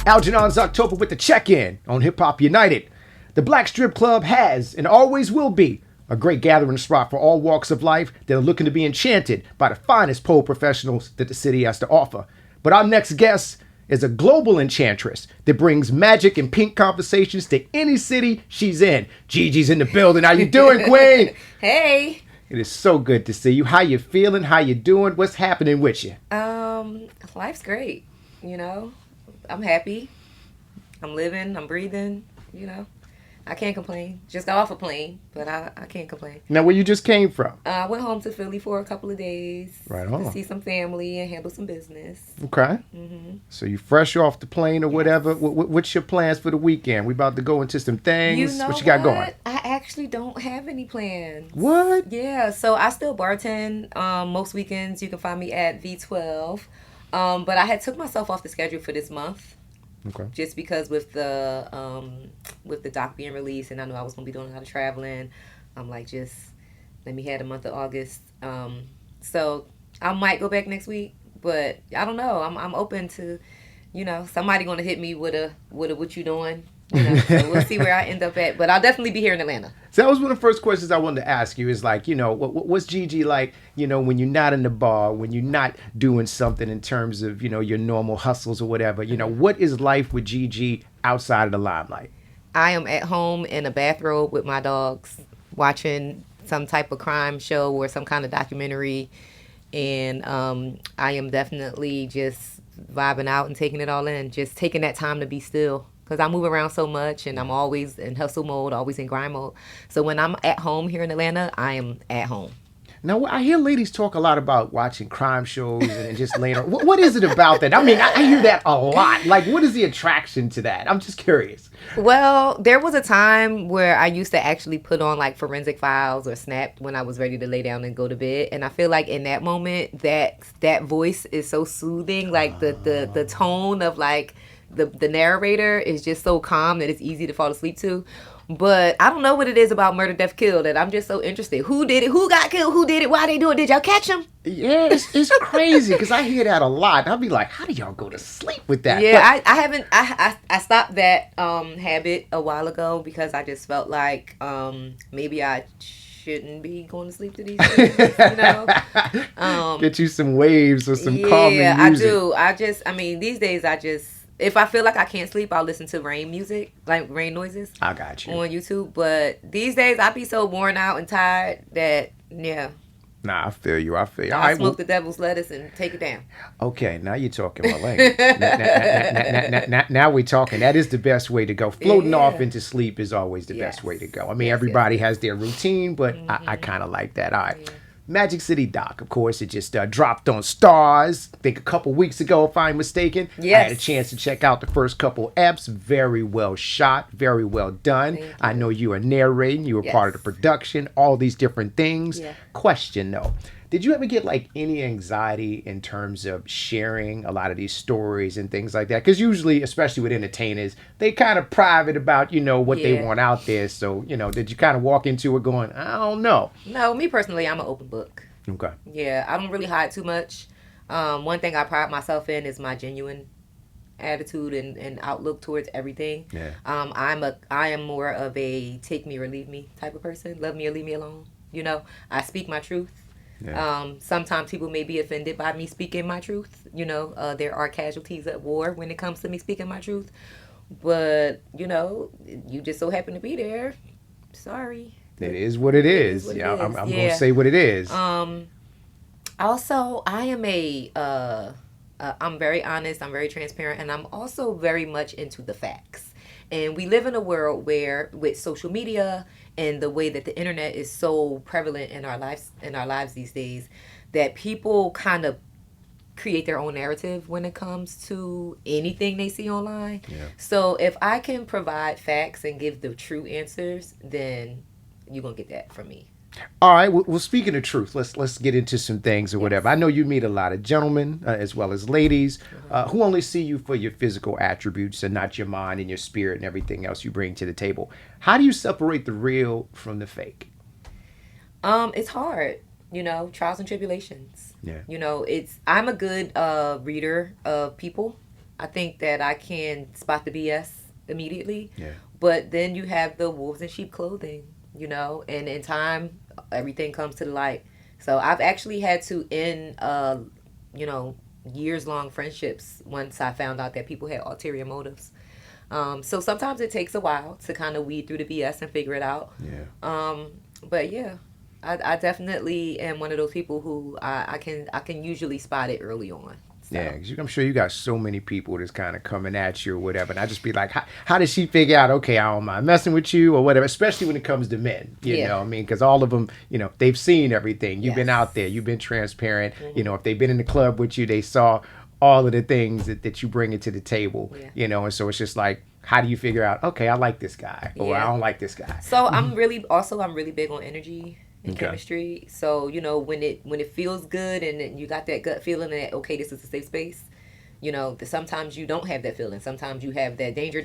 Algernon's October with the check-in on Hip Hop United. The Black Strip Club has and always will be a great gathering spot for all walks of life that are looking to be enchanted by the finest pole professionals that the city has to offer. But our next guest is a global enchantress that brings magic and pink conversations to any city she's in. Gigi's in the building. How you doing, Queen? Hey. It is so good to see you. How you feeling? How you doing? What's happening with you? Life's great, you know. I'm happy. I'm living. I'm breathing. You know, I can't complain. Just got off a plane, but I can't complain. Now, where you just came from? I went home to Philly for a couple of days. Right on. To see some family and handle some business. Okay. Mm-hmm. So you fresh off the plane or whatever. What's your plans for the weekend? We about to go into some things. You know what you got going? I actually don't have any plans. What? Yeah. So I still bartend. Most weekends you can find me at V12. But I had took myself off the schedule for this month. Okay. Just because with the doc being released and I knew I was gonna be doing a lot of traveling, I'm like, just let me have the month of August. So I might go back next week, but I don't know. I'm open to, you know, somebody gonna hit me with a what you doing. You know, so we'll see where I end up at, but I'll definitely be here in Atlanta. So that was one of the first questions I wanted to ask you is like, you know, what's Gigi like, you know, when you're not in the bar, when you're not doing something in terms of, you know, your normal hustles or whatever, you know, what is life with Gigi outside of the limelight? I am at home in a bathrobe with my dogs watching some type of crime show or some kind of documentary. And I am definitely just vibing out and taking it all in, just taking that time to be still. Because I move around so much and I'm always in hustle mode, always in grind mode. So when I'm at home here in Atlanta, I am at home. Now, I hear ladies talk a lot about watching crime shows and just laying on. What is it about that? I mean, I hear that a lot. Like, what is the attraction to that? I'm just curious. Well, there was a time where I used to actually put on like Forensic Files or Snapped when I was ready to lay down and go to bed. And I feel like in that moment, that voice is so soothing. Like the tone of like, the narrator is just so calm that it's easy to fall asleep to. But I don't know what it is about Murder, Death, Kill that I'm just so interested. Who did it? Who got killed? Who did it? Why they do it? Did y'all catch them? Yeah, it's crazy because I hear that a lot. I'll be like, how do y'all go to sleep with that? Yeah, but I haven't. I stopped that habit a while ago because I just felt like maybe I shouldn't be going to sleep to these things, you know. Get you some waves or some calming music. I do. I mean, these days if I feel like I can't sleep, I'll listen to rain music, like rain noises. I got you. On YouTube. But these days, I be so worn out and tired that, yeah. Nah, I feel you. I smoke the devil's lettuce and take it down. Okay, now you're talking my language. now we're talking. That is the best way to go. Floating off into sleep is always the best way to go. I mean, everybody has their routine, but I kind of like that. All right. Yeah. Magic City Doc, of course, it just dropped on Stars, I think a couple weeks ago, if I'm mistaken. Yes. I had a chance to check out the first couple eps. Very well shot, very well done. I know you are narrating, you were part of the production, all these different things. Yeah. Question, though. Did you ever get like any anxiety in terms of sharing a lot of these stories and things like that? Because usually, especially with entertainers, they kind of private about, you know, what they want out there. So, you know, did you kind of walk into it going, I don't know? No, me personally, I'm an open book. Okay. Yeah, I don't really hide too much. One thing I pride myself in is my genuine attitude and outlook towards everything. Yeah. I am more of a take me or leave me type of person. Love me or leave me alone. You know, I speak my truth. Yeah. Sometimes people may be offended by me speaking my truth. You know, there are casualties at war when it comes to me speaking my truth. But, you know, you just so happen to be there. Sorry. It is what it is. I'm going to say what it is. Also, I am I'm very honest, I'm very transparent, and I'm also very much into the facts. And we live in a world where with social media and the way that the internet is so prevalent in our lives these days, that people kind of create their own narrative when it comes to anything they see online. Yeah. So if I can provide facts and give the true answers, then you're going to get that from me. All right. Well, speaking of truth, let's get into some things or whatever. I know you meet a lot of gentlemen as well as ladies who only see you for your physical attributes and not your mind and your spirit and everything else you bring to the table. How do you separate the real from the fake? It's hard, you know, trials and tribulations. Yeah. You know, I'm a good reader of people. I think that I can spot the BS immediately. Yeah. But then you have the wolves in sheep clothing, and in time, everything comes to the light. So I've actually had to end, you know, years long friendships once I found out that people had ulterior motives. So sometimes it takes a while to kind of weed through the BS and figure it out. Yeah. But yeah, I definitely am one of those people who I can usually spot it early on. So. Yeah, 'cause I'm sure you got so many people that's kind of coming at you or whatever. And I just be like, how does she figure out, okay, I don't mind messing with you or whatever, especially when it comes to men, you know what I mean? Because all of them, they've seen everything. You've been out there. You've been transparent. Mm-hmm. If they've been in the club with you, they saw all of the things that you bring into the table, and so it's just like, how do you figure out, okay, I like this guy or I don't like this guy? So I'm really big on energy and chemistry. So, when it feels good and you got that gut feeling that, okay, this is a safe space, sometimes you don't have that feeling. Sometimes you have that danger,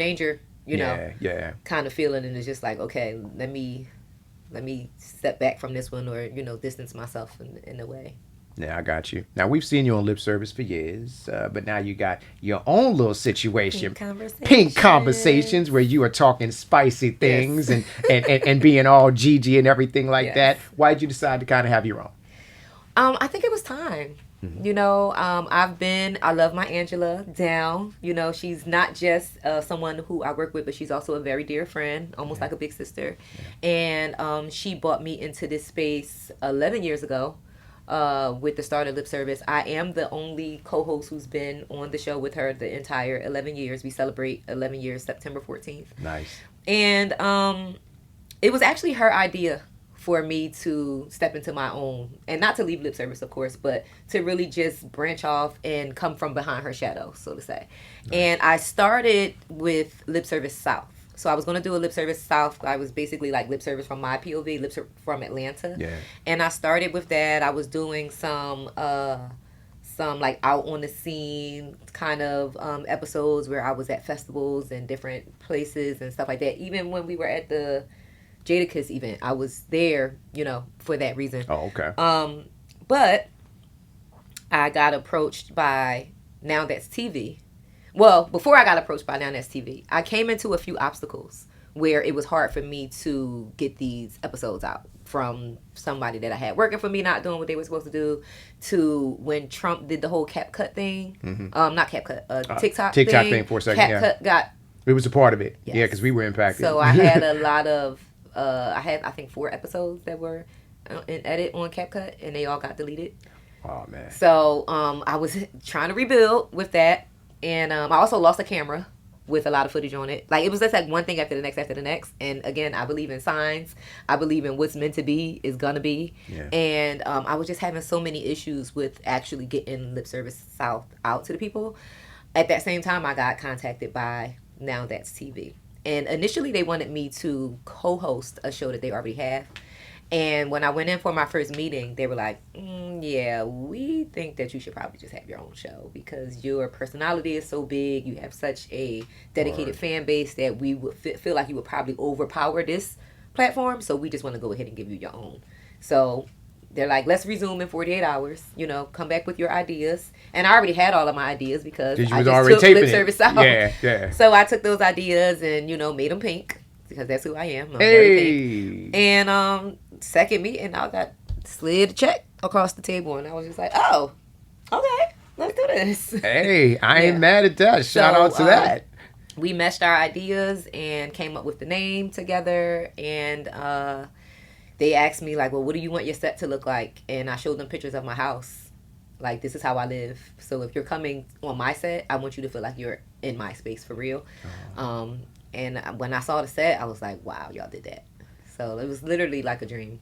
kind of feeling. And it's just like, okay, let me step back from this one or, distance myself in a way. Yeah, I got you. Now, we've seen you on lip service for years, but now you got your own little situation. Pink conversations where you are talking spicy things and being all Gigi and everything like that. Why did you decide to kind of have your own? I think it was time. Mm-hmm. I love my Angela down. She's not just someone who I work with, but she's also a very dear friend, almost like a big sister. Yeah. And she brought me into this space 11 years ago. With the start of lip service. I am the only co-host who's been on the show with her the entire 11 years. We celebrate 11 years September 14th. Nice. And it was actually her idea for me to step into my own, and not to leave lip service, of course, but to really just branch off and come from behind her shadow, so to say. Nice. And I started with Lip Service South. So I was going to do a Lip Service South. I was basically like lip service from my POV, from Atlanta. Yeah. And I started with that. I was doing some like out on the scene kind of episodes where I was at festivals and different places and stuff like that. Even when we were at the Jadakiss event, I was there, for that reason. Oh, okay. But I got approached by Now That's TV. Well, before I got approached by Now That's TV, I came into a few obstacles where it was hard for me to get these episodes out, from somebody that I had working for me not doing what they were supposed to do, to when Trump did the whole CapCut thing. Mm-hmm. Not CapCut, TikTok thing for a second. CapCut got... It was a part of it. Yes. Yeah, because we were impacted. So I had a lot of... I had, I think, 4 episodes that were in edit on CapCut, and they all got deleted. Oh, man. So I was trying to rebuild with that. And I also lost a camera with a lot of footage on it. Like, it was just like one thing after the next. And again, I believe in signs. I believe in what's meant to be is gonna be. Yeah. And I was just having so many issues with actually getting Lip Service South out to the people. At that same time, I got contacted by Now That's TV. And initially, they wanted me to co-host a show that they already have. And when I went in for my first meeting, they were like, yeah, we think that you should probably just have your own show because your personality is so big. You have such a dedicated fan base that we would feel like you would probably overpower this platform. So we just want to go ahead and give you your own. So they're like, let's resume in 48 hours. Come back with your ideas. And I already had all of my ideas because I just took Lip Service out. Yeah. So I took those ideas and, made them pink because that's who I am. I'm very pink. And second meeting, I got slid a check across the table, and I was just like, oh, okay, let's do this. Hey, I ain't mad at that. Shout out to that. We meshed our ideas and came up with the name together, and they asked me, like, well, what do you want your set to look like? And I showed them pictures of my house. Like, this is how I live. So if you're coming on my set, I want you to feel like you're in my space for real. Oh. And when I saw the set, I was like, wow, y'all did that. So it was literally like a dream.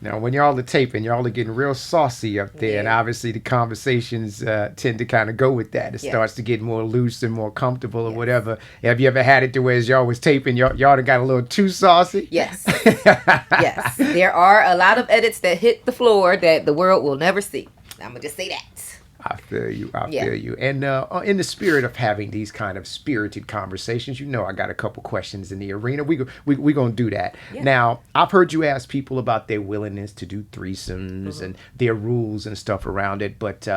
Now, when y'all are taping, y'all are getting real saucy up there. Yeah. And obviously the conversations tend to kind of go with that. It starts to get more loose and more comfortable or whatever. Have you ever had it to where as y'all was taping, y'all done got a little too saucy? Yes. Yes. There are a lot of edits that hit the floor that the world will never see. I'm going to just say that. I feel you. I feel you. And in the spirit of having these kind of spirited conversations, I got a couple questions in the arena. We going to do that. Yeah. Now, I've heard you ask people about their willingness to do threesomes and their rules and stuff around it. But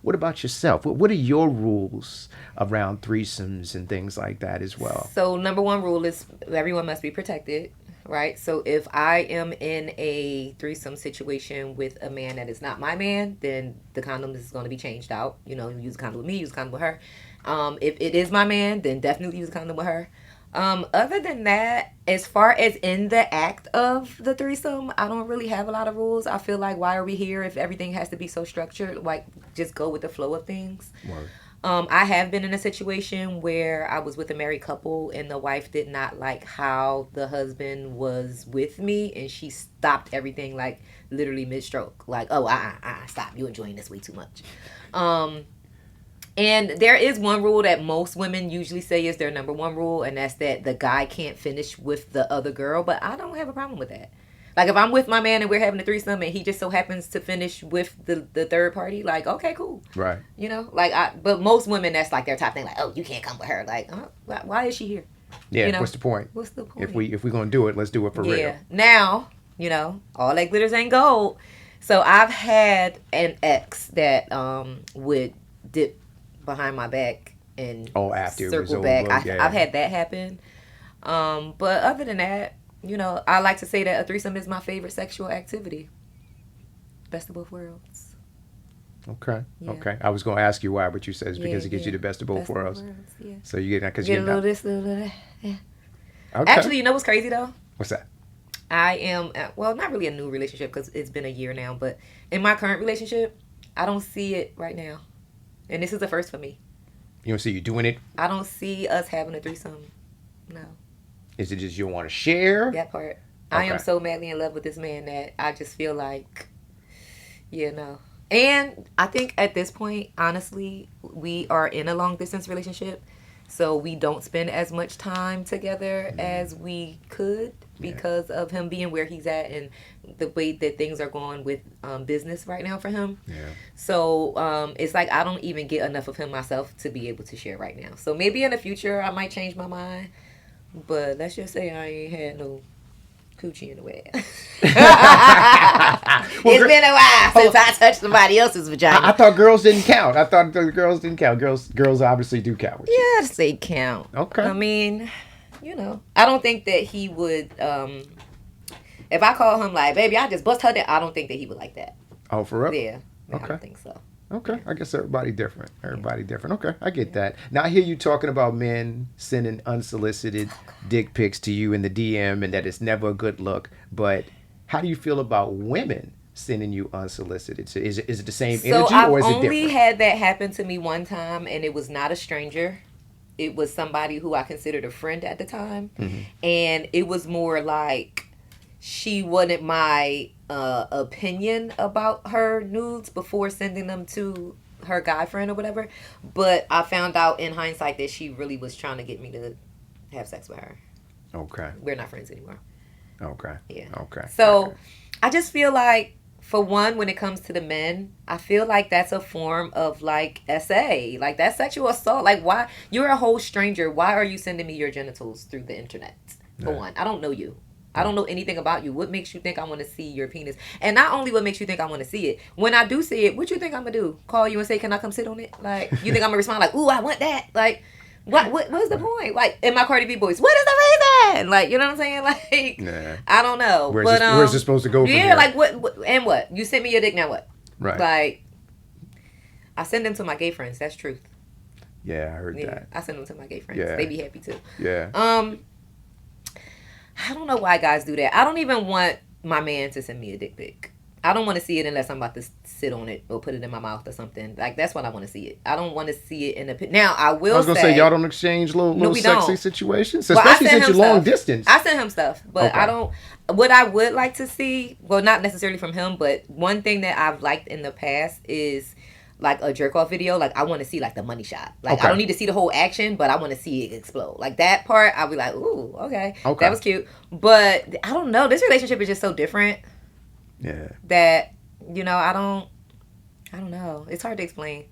What about yourself? What are your rules around threesomes and things like that as well? So number one rule is everyone must be protected, right? So if I am in a threesome situation with a man that is not my man, then the condom is going to be changed out. You know, use a condom with me, use a condom with her. If it is my man, then definitely use a condom with her. Other than that, as far as in the act of the threesome, I don't really have a lot of rules. I feel like, why are we here if everything has to be so structured? Like, just go with the flow of things. Word. I have been in a situation where I was with a married couple and the wife did not like how the husband was with me, and she stopped everything like literally mid-stroke. Like, oh, stop. You're enjoying this way too much. And there is one rule that most women usually say is their number one rule, and that's that the guy can't finish with the other girl. But I don't have a problem with that. Like, if I'm with my man and we're having a threesome and he just so happens to finish with the third party, like, okay, cool. Right. You know, like, but most women, that's like their top thing. Like, oh, you can't come with her. Like, why is she here? Yeah, you know? What's the point? What's the point? If we're going to do it, let's do it for real. Yeah. Now, you know, all that glitters ain't gold. So I've had an ex that would dip behind my back and after circle it was over, back. yeah. I've had that happen. But other than that, you know, I like to say that a threesome is my favorite sexual activity. Best of both worlds. Okay. Yeah. Okay. I was going to ask you why, but you said it's because it gives you the best of both worlds. Yeah. So you get that because you're not. Get a little this, a little that. Yeah. Okay. Actually, you know what's crazy though? What's that? I am, well, not really a new relationship because it's been a year now, but in my current relationship, I don't see it right now. And this is the first for me. You don't see you doing it? I don't see us having a threesome. No. Is it just you don't want to share? That part. Okay. I am so madly in love with this man that I just feel like, you know. And I think at this point, honestly, we are in a long distance relationship. So we don't spend as much time together as we could because of him being where he's at and the way that things are going with business right now for him. Yeah. So it's like I don't even get enough of him myself to be able to share right now. So maybe in the future I might change my mind. But let's just say I ain't had no coochie in a while. It's been a while since I touched somebody else's vagina. I thought girls didn't count. I thought the girls didn't count. Girls obviously do count. With you. Yes, they count. Okay. I mean, you know, I don't think that he would. If I call him like, baby, I just bust her down, I don't think that he would like that. Oh, for real? Yeah. Okay. I don't think so. Okay, I guess everybody different. Everybody different. Okay, I get that. Now I hear you talking about men sending unsolicited dick pics to you in the DM and that it's never a good look. But how do you feel about women sending you unsolicited? So is it the same energy or is it different? I've only had that happen to me one time, and it was not a stranger. It was somebody who I considered a friend at the time, and it was more like she wanted my opinion about her nudes before sending them to her guy friend or whatever. But I found out in hindsight that she really was trying to get me to have sex with her. Okay. We're not friends anymore. Okay. Yeah. Okay. So I just feel like, for one, when it comes to the men, I feel like that's a form of like SA. Like, that's sexual assault. Like, why? You're a whole stranger. Why are you sending me your genitals through the internet? For one, I don't know you. I don't know anything about you. What makes you think I want to see your penis? And not only what makes you think I want to see it, when I do see it, what you think I'm going to do? Call you and say, can I come sit on it? Like, you think I'm going to respond like, ooh, I want that? Like, what's the point? Like, in my Cardi B voice, what is the reason? Like, you know what I'm saying? Like, I don't know. Where's this supposed to go from here? Like, what? You sent me your dick, now what? Right. Like, I send them to my gay friends. That's truth. Yeah, I heard that. I send them to my gay friends. Yeah. They be happy too. Yeah. I don't know why guys do that. I don't even want my man to send me a dick pic. I don't want to see it unless I'm about to sit on it or put it in my mouth or something. Like, that's when I want to see it. I don't want to see it in a pic. Now, I will say... I was going to say, y'all don't exchange little sexy situations? Well, especially since you're long distance. I send him stuff, but I don't... What I would like to see, well, not necessarily from him, but one thing that I've liked in the past is... like a jerk off video. Like, I want to see like the money shot. Like, I don't need to see the whole action, but I want to see it explode. Like, that part, I'll be like, ooh, okay. That was cute. But I don't know. This relationship is just so different. Yeah. That, you know, I don't know. It's hard to explain.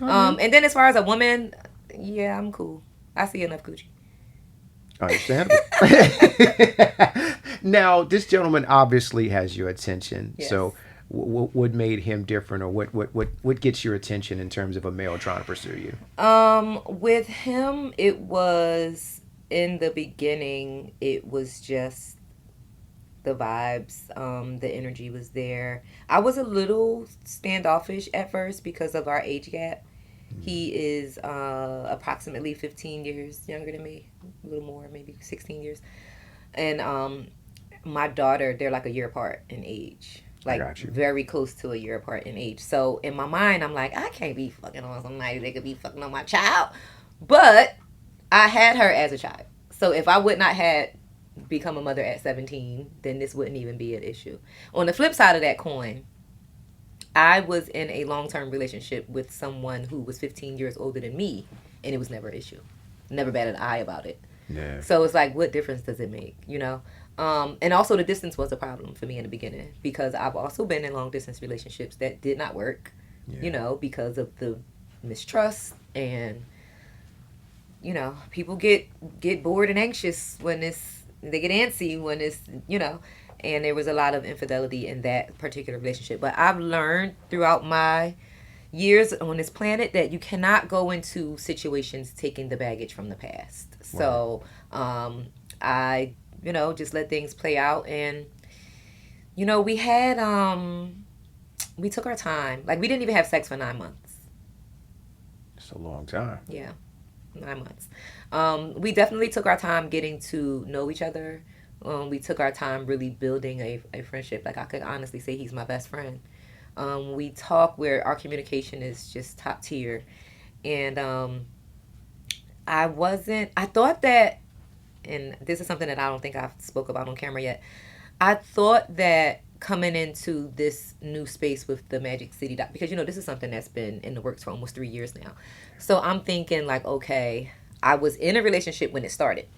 And then as far as a woman, yeah, I'm cool. I see enough coochie. Understandable. Now, this gentleman obviously has your attention. Yes. So what made him different, or what gets your attention in terms of a male trying to pursue you? With him, it was in the beginning. It was just the vibes. The energy was there. I was a little standoffish at first because of our age gap. He is approximately 15 years younger than me, a little more, maybe 16 years. And my daughter, they're like a year apart in age. Like very close to a year apart in age. So in my mind, I'm like, I can't be fucking on somebody that could be fucking on my child. But I had her as a child. So if I would not have become a mother at 17, then this wouldn't even be an issue. On the flip side of that coin, I was in a long-term relationship with someone who was 15 years older than me, and it was never an issue. Never batted an eye about it. Yeah. So it's like, what difference does it make, you know? And also the distance was a problem for me in the beginning because I've also been in long-distance relationships that did not work, you know, because of the mistrust and, you know, people get bored and anxious when they get antsy when it's, you know, and there was a lot of infidelity in that particular relationship. But I've learned throughout my years on this planet that you cannot go into situations taking the baggage from the past. Right. So I, you know, just let things play out. And, you know, we took our time. Like, we didn't even have sex for 9 months. It's a long time. Yeah, 9 months. We definitely took our time getting to know each other. We took our time really building a friendship. Like, I could honestly say he's my best friend. We talk where our communication is just top tier. And I thought that, and this is something that I don't think I've spoke about on camera yet. I thought that coming into this new space with the Magic City Doc, because, you know, this is something that's been in the works for almost 3 years now. So I'm thinking like, okay, I was in a relationship when it started.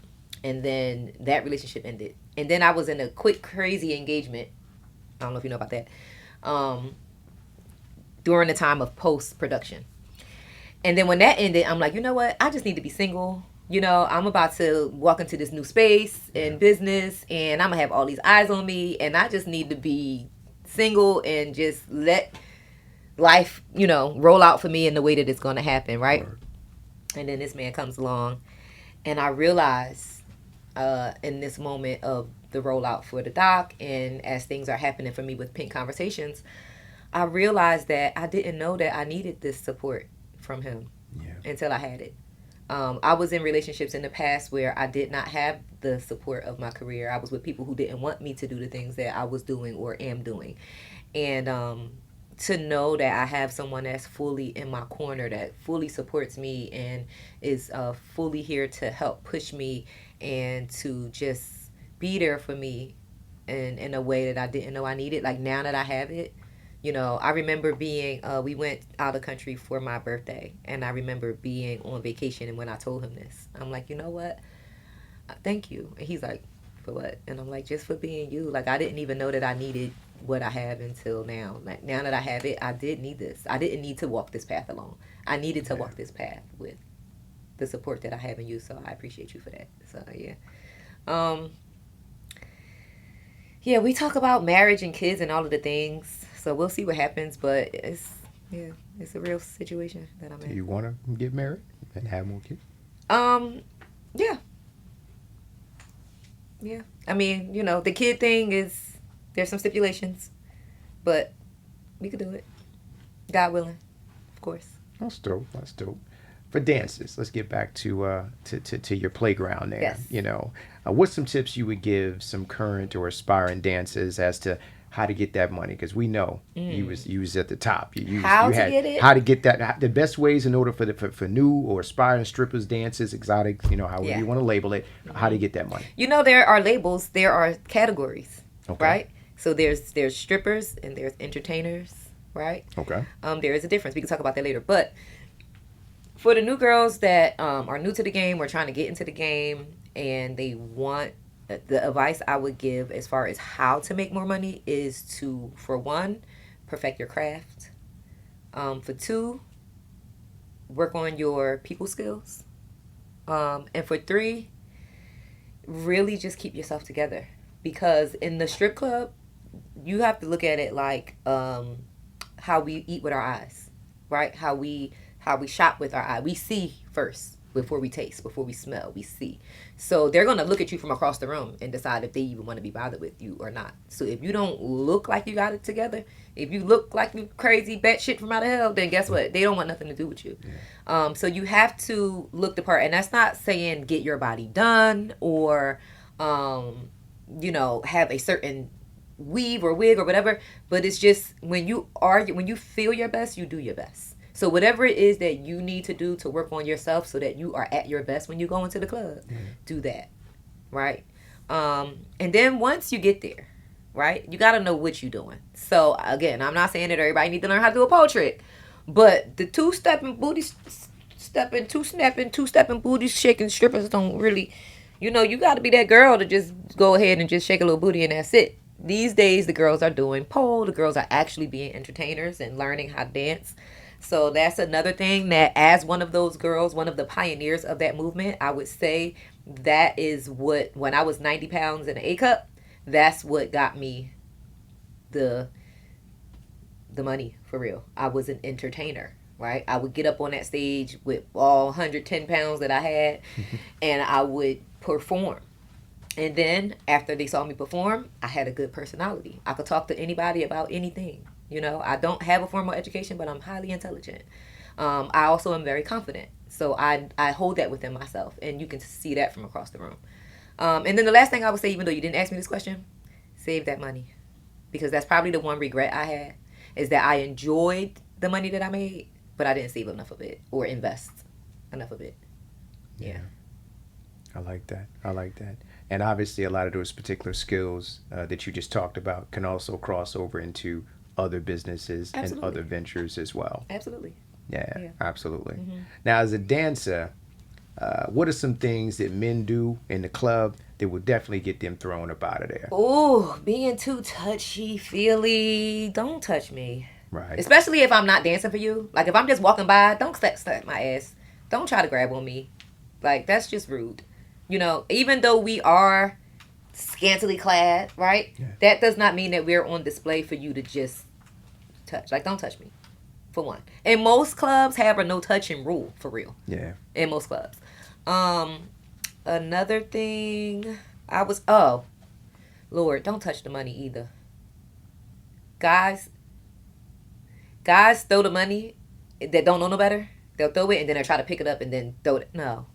And then that relationship ended. And then I was in a quick, crazy engagement. I don't know if you know about that. During the time of post-production. And then when that ended, I'm like, you know what? I just need to be single. You know, I'm about to walk into this new space in business. And I'm going to have all these eyes on me. And I just need to be single and just let life, you know, roll out for me in the way that it's going to happen, right? And then this man comes along. And I realized in this moment of the rollout for the doc, and as things are happening for me with Pink Conversations, I realized that I didn't know that I needed this support from him until I had it. I was in relationships in the past where I did not have the support of my career. I was with people who didn't want me to do the things that I was doing or am doing. And to know that I have someone that's fully in my corner, that fully supports me and is fully here to help push me and to just be there for me in a way that I didn't know I needed. Like, now that I have it, you know, I remember being, we went out of country for my birthday, and I remember being on vacation, and when I told him this, I'm like, you know what? Thank you. And he's like, for what? And I'm like, just for being you. Like, I didn't even know that I needed what I have until now. Like, now that I have it, I did need this. I didn't need to walk this path alone. I needed to walk this path with the support that I have in you, so I appreciate you for that. So, yeah. Yeah, we talk about marriage and kids and all of the things, so we'll see what happens, but it's a real situation that I'm in. Do you want to get married and have more kids? Yeah. Yeah. I mean, you know, the kid thing is, there's some stipulations, but we could do it. God willing, of course. That's dope. That's dope. For dances, let's get back to your playground there. Yes. You know, what's some tips you would give some current or aspiring dancers as to how to get that money? Because we know you was at the top. How to get that. The best ways in order for new or aspiring strippers, dancers, exotics, you know, however you want to label it, how to get that money. You know, there are labels, there are categories, right? So there's strippers and there's entertainers, right? Okay. There is a difference. We can talk about that later, but for the new girls that are new to the game or trying to get into the game and they want, the advice I would give as far as how to make more money is to, for one, perfect your craft. For two, work on your people skills. And for three, really just keep yourself together. Because in the strip club, you have to look at it like how we eat with our eyes, right? How we shop with our eye. We see first before we taste, before we smell, we see. So they're going to look at you from across the room and decide if they even want to be bothered with you or not. So if you don't look like you got it together, if you look like you crazy batshit from out of hell, then guess what? They don't want nothing to do with you. Yeah. So you have to look the part. And that's not saying get your body done or, have a certain weave or wig or whatever. But it's just when you feel your best, you do your best. So whatever it is that you need to do to work on yourself so that you are at your best when you go into the club, do that, right? And then once you get there, right, you got to know what you're doing. So again, I'm not saying that everybody needs to learn how to do a pole trick, but the two-stepping booty stepping, two-stepping booty shaking strippers don't really, you got to be that girl to just go ahead and just shake a little booty and that's it. These days, the girls are doing pole. The girls are actually being entertainers and learning how to dance. So that's another thing that as one of those girls, one of the pioneers of that movement, I would say that is what, when I was 90 pounds in an A cup, that's what got me the money for real. I was an entertainer, right? I would get up on that stage with all 110 pounds that I had and I would perform. And then after they saw me perform, I had a good personality. I could talk to anybody about anything. I don't have a formal education, but I'm highly intelligent. I also am very confident. So I hold that within myself. And you can see that from across the room. And then the last thing I would say, even though you didn't ask me this question, save that money. Because that's probably the one regret I had, is that I enjoyed the money that I made, but I didn't save enough of it or invest enough of it. Yeah. I like that. And obviously a lot of those particular skills that you just talked about can also cross over into other businesses and other ventures as well. Absolutely. Yeah. Absolutely. Now, as a dancer, what are some things that men do in the club that will definitely get them thrown up out of there? Oh, being too touchy-feely. Don't touch me. Right. Especially if I'm not dancing for you. Like, if I'm just walking by, don't slap my ass. Don't try to grab on me. Like, that's just rude. Even though we are scantily clad, right? Yeah. That does not mean that we're on display for you to just touch. Like, don't touch me, for one. And most clubs have a no touching rule, for real. Yeah. In most clubs. Another thing, Lord, don't touch the money either. Guys throw the money that don't know no better. They'll throw it and then they'll try to pick it up and then throw it. No.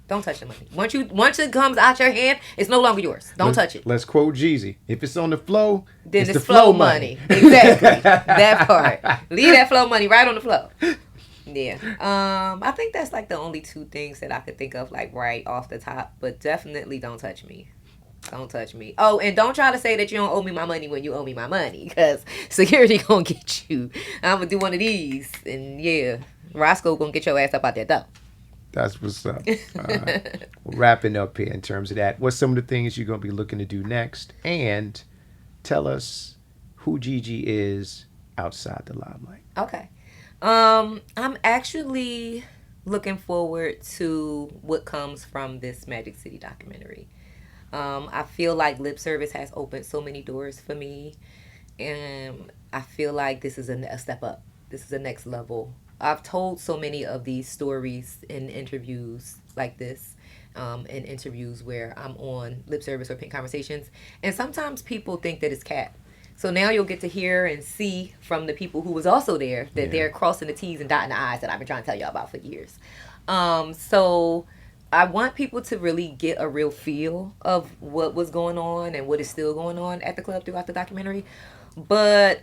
Don't touch the money. Once it comes out your hand, it's no longer yours. Don't touch it. Let's quote Gigi. If it's on the flow, then it's the flow money. Exactly. That part. Leave that flow money right on the flow. Yeah. I think that's like the only two things that I could think of like right off the top. But definitely don't touch me. Don't touch me. Oh, and don't try to say that you don't owe me my money when you owe me my money. Because security gonna get you. I'm gonna do one of these. And yeah, Roscoe gonna get your ass up out there though. That's what's up. Wrapping up here in terms of that. What's some of the things you're going to be looking to do next? And tell us who Gigi is outside the limelight. Okay. I'm actually looking forward to what comes from this Magic City documentary. I feel like lip service has opened so many doors for me. And I feel like this is a step up. This is the next level. I've told so many of these stories in interviews like this, in interviews where I'm on Lip Service or Pink Conversations. And sometimes people think that it's cap. So now you'll get to hear and see from the people who was also there that they're crossing the T's and dotting the I's that I've been trying to tell y'all about for years. So I want people to really get a real feel of what was going on and what is still going on at the club throughout the documentary. But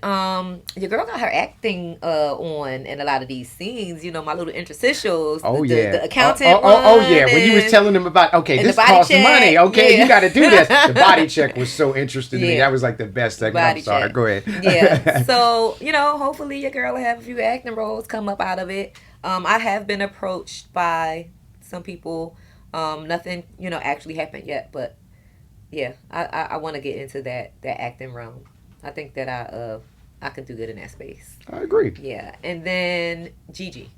your girl got her acting on in a lot of these scenes. My little interstitials. Oh, the accountant. Yeah. When you was telling them about, okay, this costs money. Okay, you got to do this. The body check was so interesting to me. That was like the best segment. I'm sorry. Go ahead. Yeah. So hopefully your girl will have a few acting roles come up out of it. I have been approached by some people. Nothing actually happened yet, but yeah, I want to get into that acting realm. I think that I can do good in that space. I agree. Yeah. And then Gigi.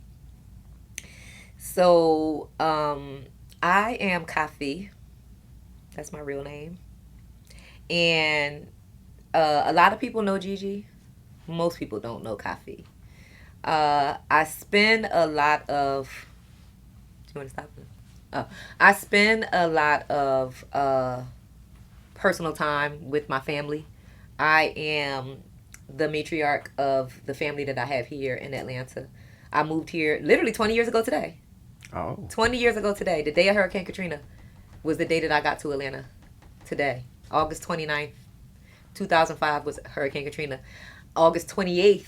So I am Kafi. That's my real name. And A lot of people know Gigi. Most people don't know Coffee. I spend a lot of. Do you want to stop? Oh, I spend a lot of personal time with my family. I am the matriarch of the family that I have here in Atlanta. I moved here literally 20 years ago today. Oh. 20 years ago today, the day of Hurricane Katrina, was the day that I got to Atlanta. Today, August 29th, 2005 was Hurricane Katrina. August 28th,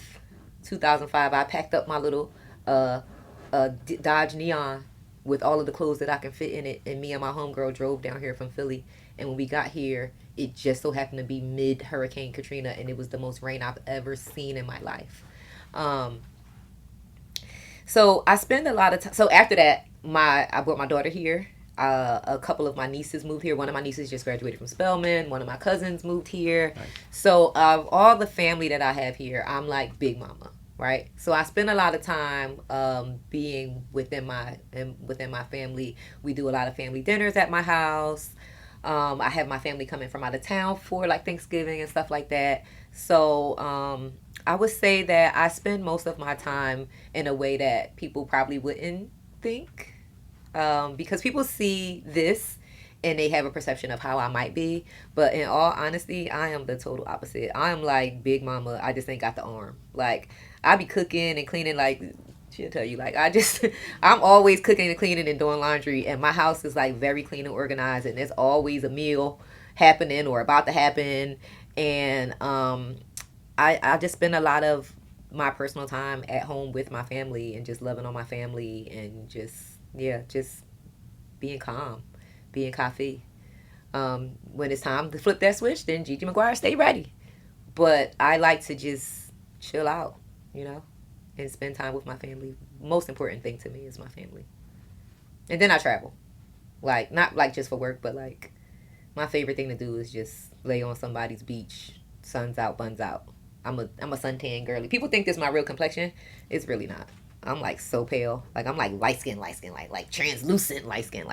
2005, I packed up my little Dodge Neon with all of the clothes that I can fit in it, and me and my homegirl drove down here from Philly. And when we got here, it just so happened to be mid Hurricane Katrina, and it was the most rain I've ever seen in my life. So I spend a lot of time. So after that, I brought my daughter here. A couple of my nieces moved here. One of my nieces just graduated from Spelman. One of my cousins moved here. Nice. So of all the family that I have here, I'm like big mama, right? So I spend a lot of time being within my family. We do a lot of family dinners at my house. I have my family coming from out of town for like Thanksgiving and stuff like that. So I would say that I spend most of my time in a way that people probably wouldn't think. Because people see this and they have a perception of how I might be. But in all honesty, I am the total opposite. I am like big mama. I just ain't got the arm. Like, I be cooking and cleaning like... She'll tell you, like, I'm always cooking and cleaning and doing laundry. And my house is, like, very clean and organized. And there's always a meal happening or about to happen. And I just spend a lot of my personal time at home with my family and just loving on my family and just being calm, being Coffee. When it's time to flip that switch, then Gigi Maguire, stay ready. But I like to just chill out, you know, and spend time with my family. Most important thing to me is my family. And then I travel. Like, not like just for work, but like my favorite thing to do is just lay on somebody's beach, sun's out, buns out. I'm a suntan girly. People think this is my real complexion. It's really not. I'm like so pale. Like I'm like light skin, like translucent light skin.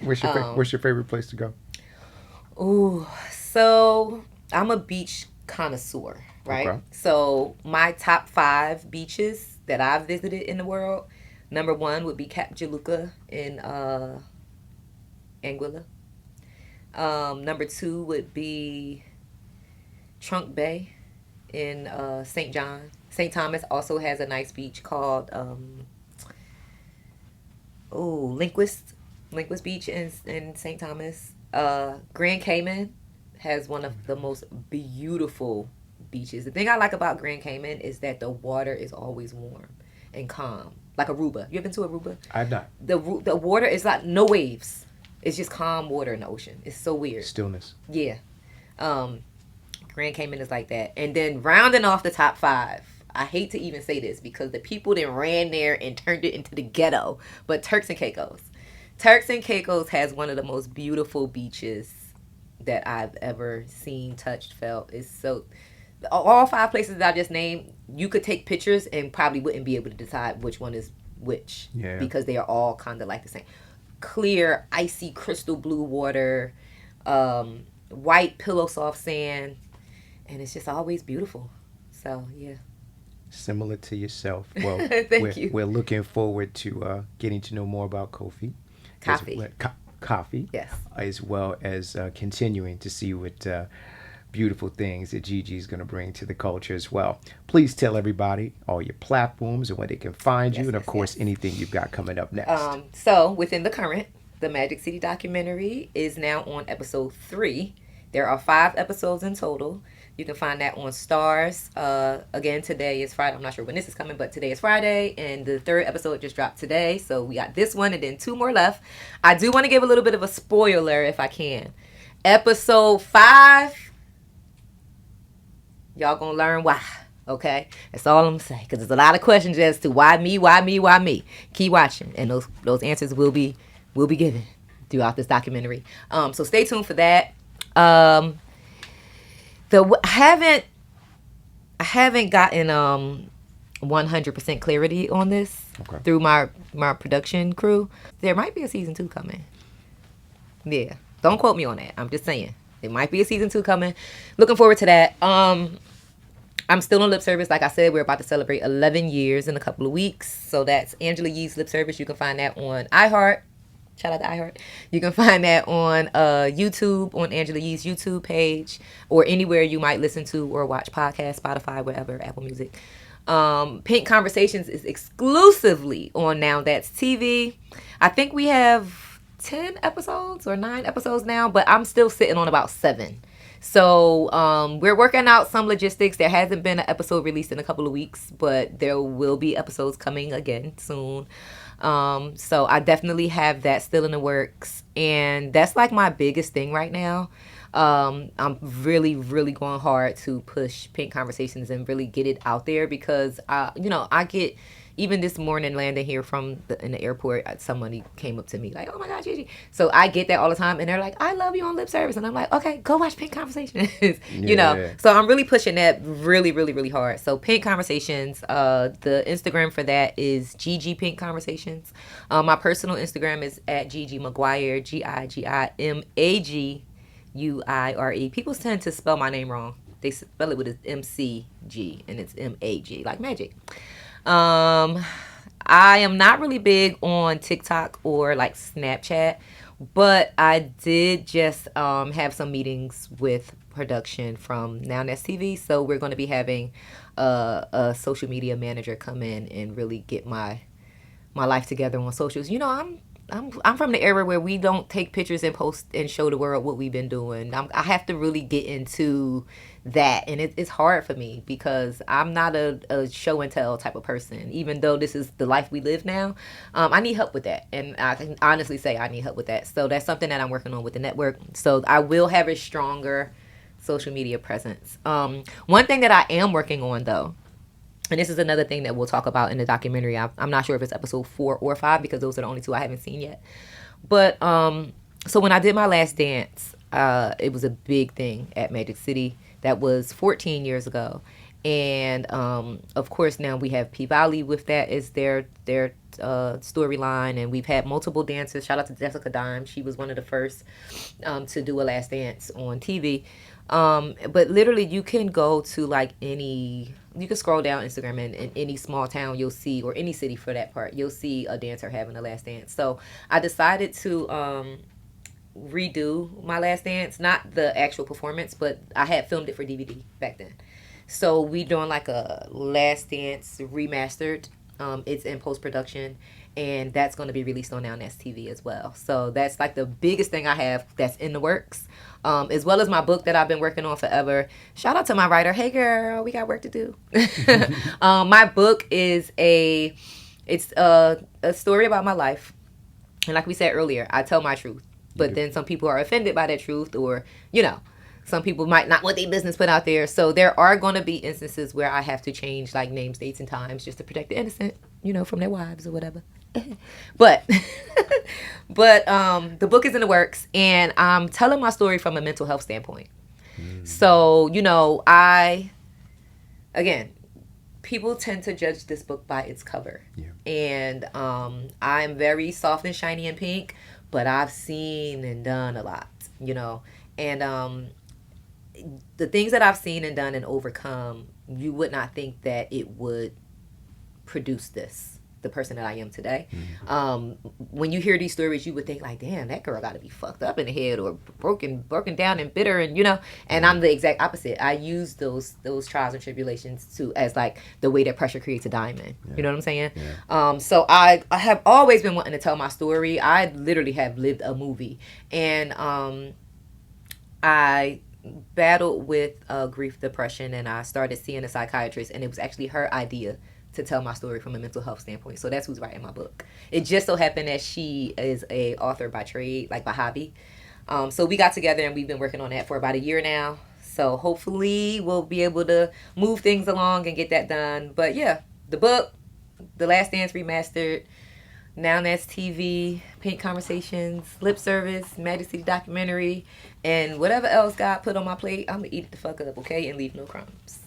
What's your favorite place to go? Ooh, so I'm a beach connoisseur, right? Okay. So my top 5 beaches that I've visited in the world, number 1 would be Cap Juluca in Anguilla. Number 2 would be Trunk Bay in St. John. St. Thomas also has a nice beach called Linquist Beach in St. Thomas. Grand Cayman has one of the most beautiful beaches. The thing I like about Grand Cayman is that the water is always warm and calm, like Aruba. You ever been to Aruba? I've not. The water is like no waves. It's just calm water in the ocean. It's so weird. Stillness. Yeah. Grand Cayman is like that. And then rounding off the top 5, I hate to even say this because the people that ran there and turned it into the ghetto, but Turks and Caicos. Turks and Caicos has one of the most beautiful beaches that I've ever seen, touched, felt. It's so... All 5 places that I just named, you could take pictures and probably wouldn't be able to decide which one is which. Yeah. Because they are all kind of like the same. Clear, icy, crystal blue water, white pillow soft sand, and it's just always beautiful. So, yeah. Similar to yourself. Well, Thank you. We're looking forward to getting to know more about Coffee. Coffee. Yes. As well as continuing to see what beautiful things that Gigi is going to bring to the culture as well. Please tell everybody all your platforms and where they can find you, and of course anything you've got coming up next. So within the current, the Magic City documentary is now on episode 3. There are 5 episodes in total. You can find that on Stars. Again, today is Friday. I'm not sure when this is coming, but today is Friday, and the 3rd episode just dropped today. So we got this one and then 2 more left. I do want to give a little bit of a spoiler if I can. Episode 5, y'all gonna learn why. Okay, that's all I'm saying, because there's a lot of questions as to why me. Keep watching, and those answers will be given throughout this documentary. So stay tuned for that. I haven't gotten 100% clarity on this through my production crew. There might be a season 2 coming. Yeah, don't quote me on that. I'm just saying It might be a season 2 coming. Looking forward to that. I'm still on Lip Service. Like I said, we're about to celebrate 11 years in a couple of weeks. So that's Angela Yee's Lip Service. You can find that on iHeart. Shout out to iHeart. You can find that on YouTube, on Angela Yee's YouTube page, or anywhere you might listen to or watch podcasts, Spotify, wherever, Apple Music. Pink Conversations is exclusively on Now That's TV. I think we have 10 episodes or 9 episodes now, but I'm still sitting on about 7. So we're working out some logistics. There hasn't been an episode released in a couple of weeks, but there will be episodes coming again soon. So I definitely have that still in the works. And that's like my biggest thing right now. I'm really, really going hard to push Pink Conversations and really get it out there because, I get, even this morning landing here in the airport, somebody came up to me like, oh my God, Gigi. So I get that all the time. And they're like, I love you on Lip Service. And I'm like, okay, go watch Pink Conversations. So I'm really pushing that really, really, really hard. So Pink Conversations, the Instagram for that is Gigi Pink Conversations. My personal Instagram is at Gigi Maguire, GIGIMAGUIRE. People tend to spell my name wrong. They spell it with an MCG and it's MAG, like magic. I am not really big on TikTok or like Snapchat, but I did just have some meetings with production from Now That's TV. So we're going to be having a social media manager come in and really get my life together on socials. I'm from the era where we don't take pictures and post and show the world what we've been doing. I have to really get into that, and it's hard for me because I'm not a show and tell type of person. Even though this is the life we live now, I need help with that, and I can honestly say I need help with that. So that's something that I'm working on with the network. So I will have a stronger social media presence. One thing that I am working on though. And this is another thing that we'll talk about in the documentary. I'm not sure if it's episode 4 or 5 because those are the only 2 I haven't seen yet. But so when I did my last dance, it was a big thing at Magic City. That was 14 years ago. And of course now we have P-Valley with that as their storyline. And we've had multiple dancers. Shout out to Jessica Dime. She was one of the first to do a last dance on TV. But literally you can go to you can scroll down Instagram and in any small town you'll see, or any city for that part, you'll see a dancer having a last dance. So I decided to redo my last dance, not the actual performance, but I had filmed it for DVD back then. So we doing like a last dance remastered. It's in post-production, and that's going to be released on Now That's TV as well. So that's like the biggest thing I have that's in the works, as well as my book that I've been working on forever. Shout out to my writer. Hey girl, we got work to do. My book is a story about my life. And like we said earlier, I tell my truth. But then some people are offended by that truth, or, some people might not want their business put out there. So there are going to be instances where I have to change like names, dates, and times just to protect the innocent, from their wives or whatever. But the book is in the works, and I'm telling my story from a mental health standpoint. So, people tend to judge this book by its cover. Yeah. And I'm very soft and shiny and pink, but I've seen and done a lot, and the things that I've seen and done and overcome, you would not think that it would produce the person that I am today. Mm-hmm. When you hear these stories, you would think like, damn, that girl got to be fucked up in the head or broken down and bitter, and and I'm the exact opposite. I use those trials and tribulations as like the way that pressure creates a diamond. Yeah. You know what I'm saying? Yeah. So I have always been wanting to tell my story. I literally have lived a movie, and I battled with grief, depression, and I started seeing a psychiatrist, and it was actually her idea to tell my story from a mental health standpoint. So that's who's writing my book. It just so happened that she is a author by trade, like by hobby. So we got together and we've been working on that for about a year now. So hopefully we'll be able to move things along and get that done. But yeah, the book, The Last Dance Remastered, Now That's TV, Pink Conversations, Lip Service, Magic City documentary, and whatever else God put on my plate, I'm going to eat it the fuck up, okay? And leave no crumbs.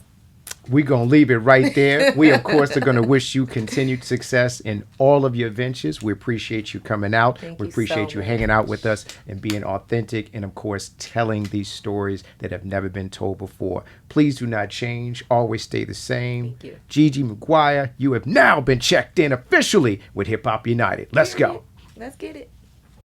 We're going to leave it right there. We, of course, are going to wish you continued success in all of your ventures. We appreciate you coming out. We appreciate you hanging out with us and being authentic and, of course, telling these stories that have never been told before. Please do not change. Always stay the same. Thank you. Gigi Maguire, you have now been checked in officially with Hip Hop United. Let's go. Let's get it.